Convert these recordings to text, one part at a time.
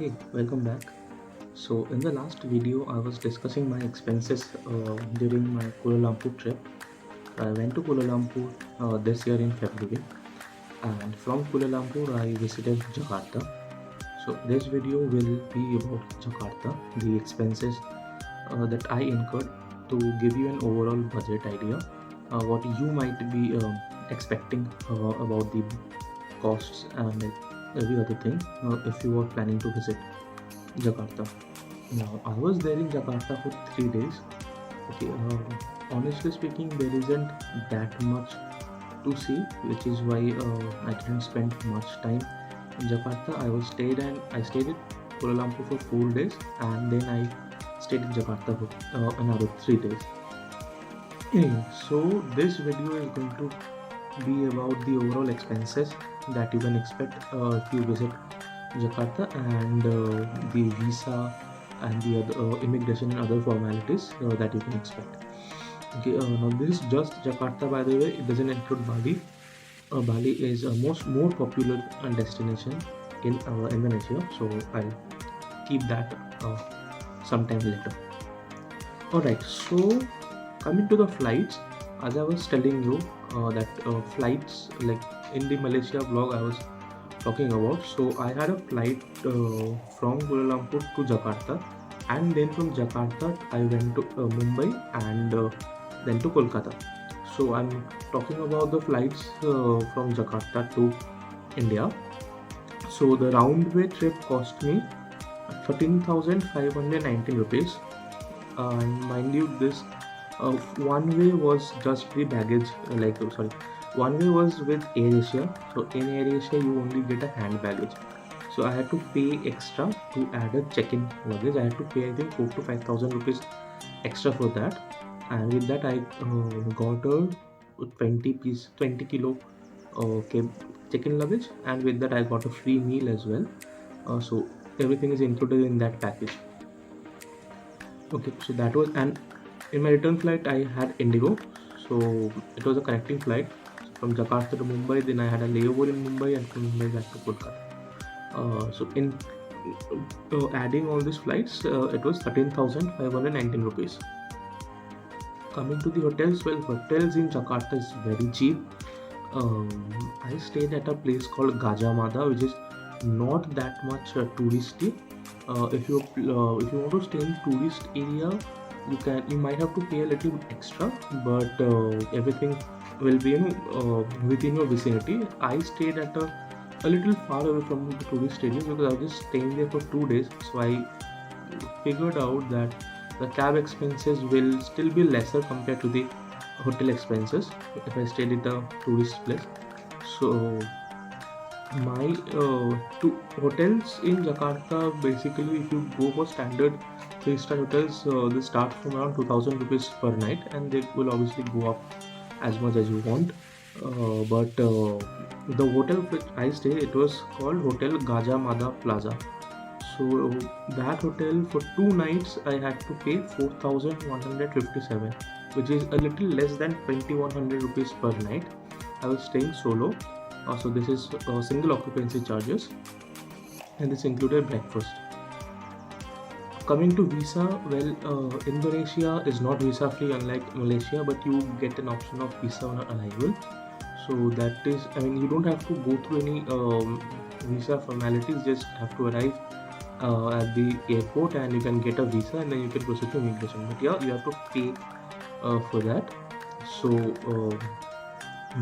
Hey, welcome back. So, in the last video, I was discussing my expenses during my Kuala Lumpur trip. So, I went to Kuala Lumpur this year in February, and from Kuala Lumpur, I visited Jakarta. So, this video will be about Jakarta, the expenses that I incurred to give you an overall budget idea, what you might be expecting about the costs and every other thing if you are planning to visit Jakarta. Now, I was there in Jakarta for 3 days. Okay, honestly speaking, there isn't that much to see, which is why I didn't spend much time in Jakarta. I stayed in Kuala Lumpur for 4 days, and then I stayed in Jakarta for another 3 days. Anyway, so this video is going to be about the overall expenses that you can expect if you visit Jakarta and the visa and the other immigration and other formalities that you can expect. Okay, now this is just Jakarta, by the way. It doesn't include Bali. Bali is a more popular destination in Indonesia, so I'll keep that sometime later. All right, so coming to the flights, as I was telling you that flights like in the Malaysia vlog I was talking about. So I had a flight from Kuala Lumpur to Jakarta, and then from Jakarta I went to Mumbai and then to Kolkata. So I'm talking about the flights from Jakarta to India. So the round way trip cost me 13,590 rupees, and mind you, this one way was just the baggage, sorry, one way was with AirAsia. So in AirAsia you only get a hand baggage, so I had to pay extra to add a check-in luggage. I had to pay, I think, 4 to 5,000 rupees extra for that, and with that I got a 20 kilo check-in luggage, and with that I got a free meal as well. So everything is included in that package. Okay, so that was, and in my return flight I had Indigo, so it was a connecting flight from Jakarta to Mumbai. Then I had a layover in Mumbai, and from Mumbai back to Kolkata. So in adding all these flights, it was 13,519 rupees. Coming to the hotels, well, hotels in Jakarta is very cheap. I stayed at a place called Gajah Mada, which is not that much touristy. If you want to stay in tourist area, you might have to pay a little extra, but everything will be within your vicinity. I stayed at a little far away from the tourist area because I was just staying there for 2 days. So I figured out that the cab expenses will still be lesser compared to the hotel expenses if I stayed at a tourist place. So my two hotels in Jakarta, basically, if you go for standard 3-star hotels, they start from around 2,000 rupees per night, and they will obviously go up as much as you want. But the hotel which I stayed, it was called Hotel Gajah Mada Plaza. So that hotel for 2 nights I had to pay 4,157, which is a little less than 2,100 rupees per night. I was staying solo, so this is single occupancy charges, and this included breakfast. Coming to visa, well, Indonesia is not visa free unlike Malaysia, but you get an option of visa on arrival. So that is, I mean, you don't have to go through any visa formalities, just have to arrive at the airport and you can get a visa, and then you can proceed to immigration. But yeah, you have to pay for that. So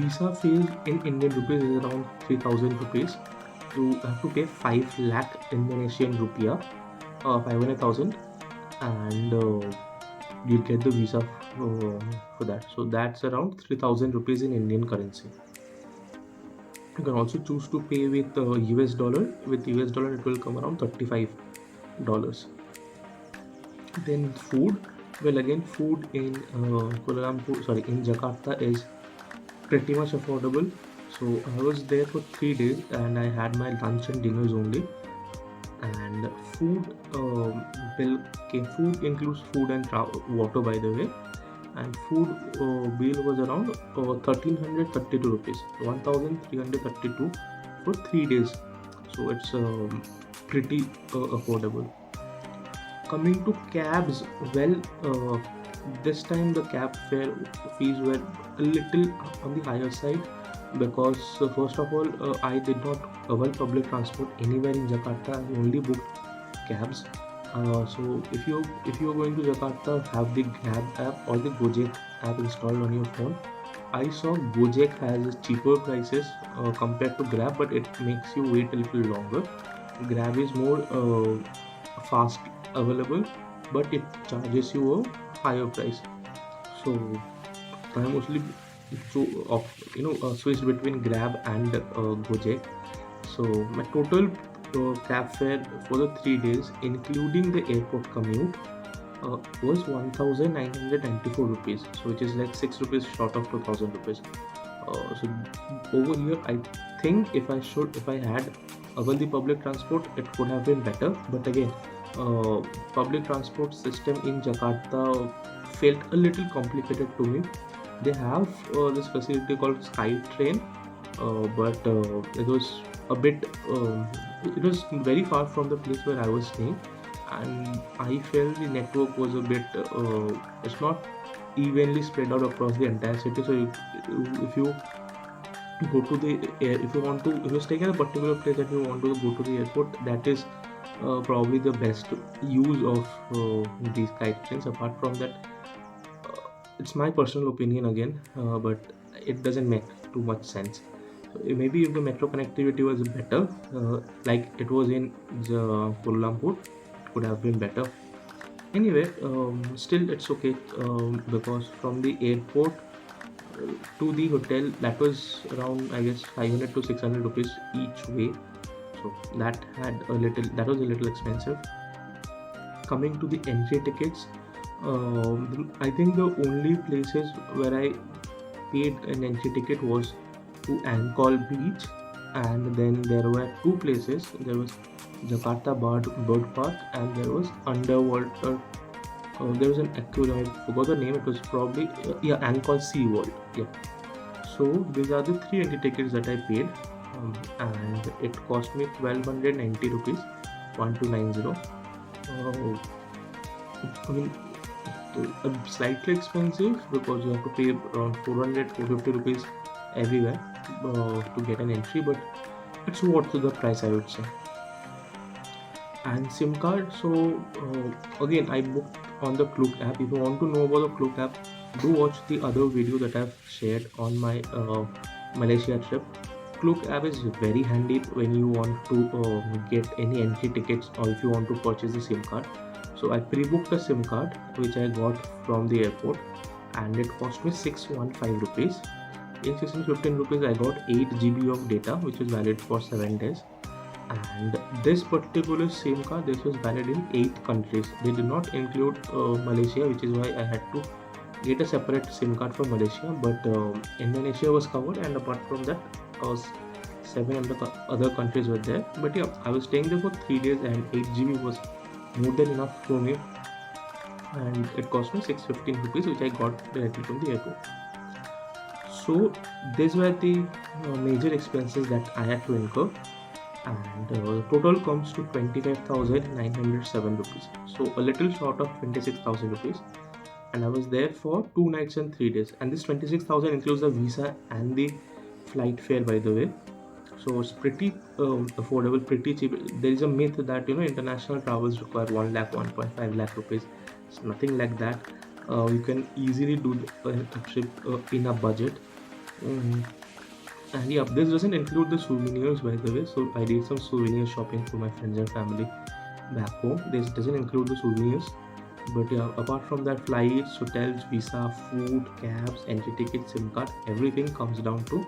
visa fee in Indian rupees is around 3,000 rupees. You have to pay 5 lakh Indonesian rupiah, 500,000, and you get the visa for that. So that's around 3,000 rupees in Indian currency. You can also choose to pay with US dollar. With US dollar, it will come around $35. Then food. Well, again, food in in Jakarta is pretty much affordable. So I was there for 3 days, and I had my lunch and dinners only. And food includes food and water, by the way. And food bill was around 1,332 rupees, 1,332 for 3 days. So it's pretty affordable. Coming to cabs, well, this time the cab fare fees were a little on the higher side because first of all, I did not avail public transport anywhere in Jakarta. I only booked cabs. So if you are going to Jakarta, have the Grab app or the Gojek app installed on your phone. I saw Gojek has cheaper prices compared to Grab, but it makes you wait a little longer. Grab is more fast available, but it charges you a higher price. So I mostly switched between Grab and Gojek. So my total cab fare for the 3 days, including the airport commute, was 1994 rupees. So which is like 6 rupees short of 2000 rupees. So over here, I think if I had availed the public transport, it would have been better. But again, public transport system in Jakarta felt a little complicated to me. They have this facility called Sky Train, but it was a bit. It was very far from the place where I was staying, and I felt the network was a bit. It's not evenly spread out across the entire city. So if you go to the air, if you're staying at a particular place and you want to go to the airport, that is probably the best use of these kite trains. Apart from that, it's my personal opinion again, but it doesn't make too much sense. So maybe if the metro connectivity was better, like it was in the Kuala Lumpur, it could have been better. Anyway, still it's okay, because from the airport to the hotel, that was around, I guess, 500 to 600 rupees each way. So that was a little expensive. Coming to the entry tickets, I think the only places where I paid an entry ticket was to Angkor Beach, and then there were two places. There was Jakarta Bird Park, and there was underwater. There was an aquarium. I forgot the name. It was probably Angkor Sea World. Yeah. So these are the three entry tickets that I paid, and it cost me 1290 rupees, 1290. I mean, slightly expensive because you have to pay around 400 450 rupees everywhere to get an entry, but it's worth the price, I would say. And SIM card, so again, I booked on the Klook app. If you want to know about the Klook app, do watch the other video that I've shared on my Malaysia trip. Klook app is very handy when you want to get any entry tickets, or if you want to purchase a SIM card. So I pre-booked a SIM card which I got from the airport, and it cost me 615 rupees. In 615 rupees, I got 8 GB of data, which is valid for 7 days. And this particular SIM card, this was valid in 8 countries. They did not include Malaysia, which is why I had to get a separate SIM card for Malaysia. But Indonesia was covered, and apart from that, 7 other countries were there. But yeah, I was staying there for 3 days, and 8 GB was more than enough for me, and it cost me 615 rupees, which I got directly from the airport. So these were the major expenses that I had to incur, and the total comes to 25,907 rupees, so a little short of 26,000 rupees. And I was there for 2 nights and 3 days, and this 26,000 includes the visa and the flight fare, by the way. So it's pretty affordable, pretty cheap. There is a myth that international travels require 1 lakh, 1.5 lakh rupees. It's nothing like that. You can easily do a trip in a budget. And yeah, this doesn't include the souvenirs, by the way. So I did some souvenir shopping for my friends and family back home. This doesn't include the souvenirs. But yeah, apart from that, flights, hotels, visa, food, cabs, entry tickets, SIM card, everything comes down to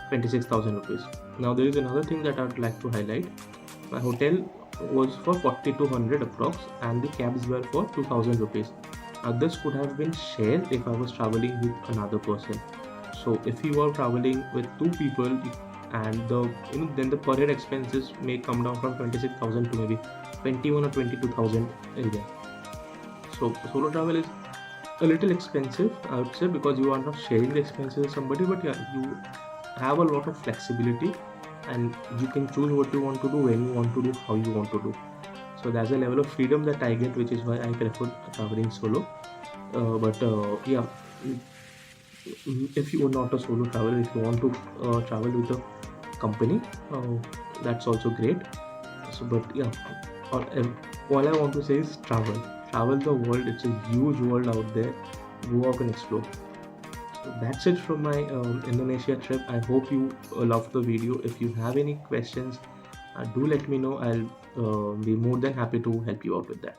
26,000 rupees. Now there is another thing that I would like to highlight. My hotel was for 4,200 approx, and the cabs were for 2,000 rupees. Now this could have been shared if I was traveling with another person. So if you are traveling with 2 people, and then the per head expenses may come down from 26,000 to maybe 21 or 22,000 area. So solo travel is a little expensive, I would say, because you are not sharing the expenses with somebody, but yeah, you have a lot of flexibility and you can choose what you want to do, when you want to do, how you want to do. So there's a level of freedom that I get, which is why I prefer traveling solo. But yeah, mm, if you are not a solo traveler, if you want to travel with a company, that's also great. So, but yeah, all, all I want to say is travel. Travel the world. It's a huge world out there. Go out and explore. So that's it from my Indonesia trip. I hope you loved the video. If you have any questions, do let me know. I'll be more than happy to help you out with that.